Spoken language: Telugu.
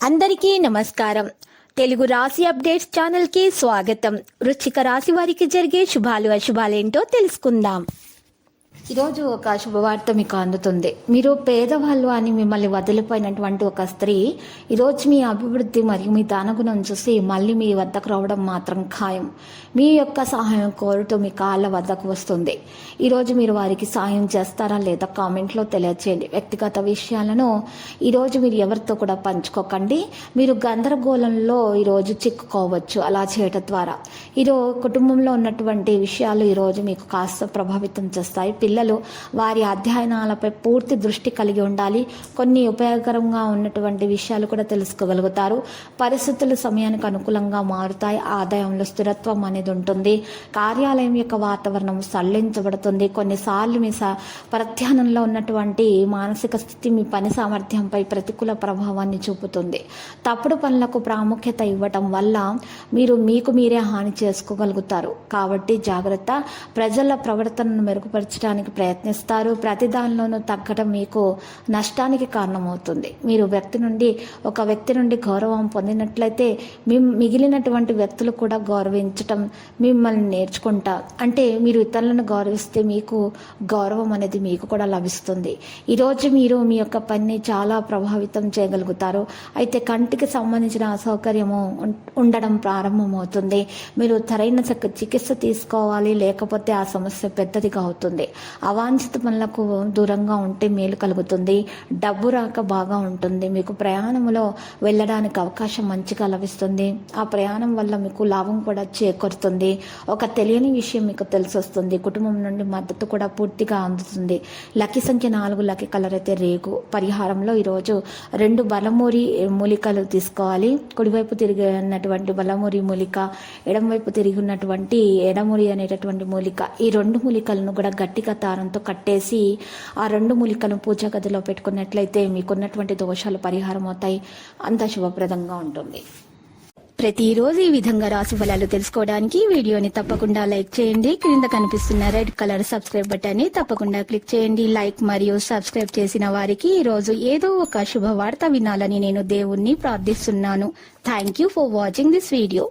అందరికీ నమస్కారం. తెలుగు రాశి అప్డేట్స్ ఛానల్ కి స్వాగతం. వృశ్చిక రాశి వారికి జరిగే శుభాలు అశుభాలేంటో తెలుసుకుందాం. ఈరోజు ఒక శుభవార్త మీకు అందుతుంది. మీరు పేదవాళ్ళు అని మిమ్మల్ని వదిలిపోయినటువంటి ఒక స్త్రీ ఈరోజు మీ అభివృద్ధి మరియు మీ దానగుణం చూసి మళ్ళీ మీ వద్దకు రావడం మాత్రం ఖాయం. మీ యొక్క సహాయం కోరుతూ మీ కాళ్ళ వద్దకు వస్తుంది. ఈరోజు మీరు వారికి సహాయం చేస్తారా లేదా కామెంట్లో తెలియచేయండి. వ్యక్తిగత విషయాలను ఈరోజు మీరు ఎవరితో కూడా పంచుకోకండి. మీరు గందరగోళంలో ఈరోజు చిక్కుకోవచ్చు. అలా చేయటం ద్వారా ఈరోజు కుటుంబంలో ఉన్నటువంటి విషయాలు ఈరోజు మీకు కాస్త ప్రభావితం చేస్తాయి. పిల్లలు వారి అధ్యయనాలపై పూర్తి దృష్టి కలిగి ఉండాలి. కొన్ని ఉపయోగకరంగా ఉన్నటువంటి విషయాలు కూడా తెలుసుకోగలుగుతారు. పరిస్థితులు సమయానికి అనుకూలంగా మారుతాయి. ఆదాయంలో స్థిరత్వం అనేది ఉంటుంది. కార్యాలయం యొక్క వాతావరణం సడలించబడుతుంది. కొన్నిసార్లు మీ ప్రధ్యానంలో ఉన్నటువంటి మానసిక స్థితి మీ పని సామర్థ్యంపై ప్రతికూల ప్రభావాన్ని చూపుతుంది. తప్పుడు పనులకు ప్రాముఖ్యత ఇవ్వటం వల్ల మీకు మీరే హాని చేసుకోగలుగుతారు. కాబట్టి జాగ్రత్త. ప్రజల ప్రవర్తనను మెరుగుపరచడానికి ప్రయత్నిస్తారు. ప్రతి దానిలోనూ తగ్గడం మీకు నష్టానికి కారణమవుతుంది. మీరు ఒక వ్యక్తి నుండి గౌరవం పొందినట్లయితే మిగిలినటువంటి వ్యక్తులు కూడా గౌరవించటం మిమ్మల్ని నేర్చుకుంటారు. అంటే మీరు ఇతరులను గౌరవిస్తే మీకు గౌరవం అనేది మీకు కూడా లభిస్తుంది. ఈరోజు మీరు మీ యొక్క పనిని చాలా ప్రభావితం చేయగలుగుతారు. అయితే కంటికి సంబంధించిన అసౌకర్యము ఉండడం ప్రారంభమవుతుంది. మీరు సరైన చికిత్స తీసుకోవాలి, లేకపోతే ఆ సమస్య పెద్దదిగా అవుతుంది. అవాంఛిత పనులకు దూరంగా ఉంటే మేలు కలుగుతుంది. డబ్బు రాక బాగా ఉంటుంది. మీకు ప్రయాణంలో వెళ్ళడానికి అవకాశం మంచిగా లభిస్తుంది. ఆ ప్రయాణం వల్ల మీకు లాభం కూడా చేకూరుతుంది. ఒక తెలియని విషయం మీకు తెలిసొస్తుంది. కుటుంబం నుండి మద్దతు కూడా పూర్తిగా అందుతుంది. లక్కీ సంఖ్య 4, లక్కీ కలర్ అయితే రేగు. పరిహారంలో ఈరోజు 2 బలమూరి మూలికలు తీసుకోవాలి. కుడివైపు తిరిగి ఉన్నటువంటి బలమూరి మూలిక, ఎడమవైపు తిరిగి ఉన్నటువంటి ఎడమూరి అనేటటువంటి మూలిక, ఈ 2 మూలికలను కూడా గట్టిగా దారంతో కట్టేసి ఆ 2 మూలికలను పూజా గదిలో పెట్టుకున్నట్లయితే మీకున్నటువంటి దోషాలు పరిహారం అవుతాయి. అంత శుభప్రదంగా ఉంటుంది. ప్రతిరోజు ఈ విధంగా రాశి ఫలాలు తెలుసుకోవడానికి వీడియోని తప్పకుండా లైక్ చేయండి. క్రింద కనిపిస్తున్న రెడ్ కలర్ సబ్స్క్రైబ్ బటన్ ని తప్పకుండా క్లిక్ చేయండి. లైక్ మరియు సబ్స్క్రైబ్ చేసిన వారికి ఈ రోజు ఏదో ఒక శుభవార్త వినాలని నేను దేవుణ్ణి ప్రార్థిస్తున్నాను. Thank you for watching this video.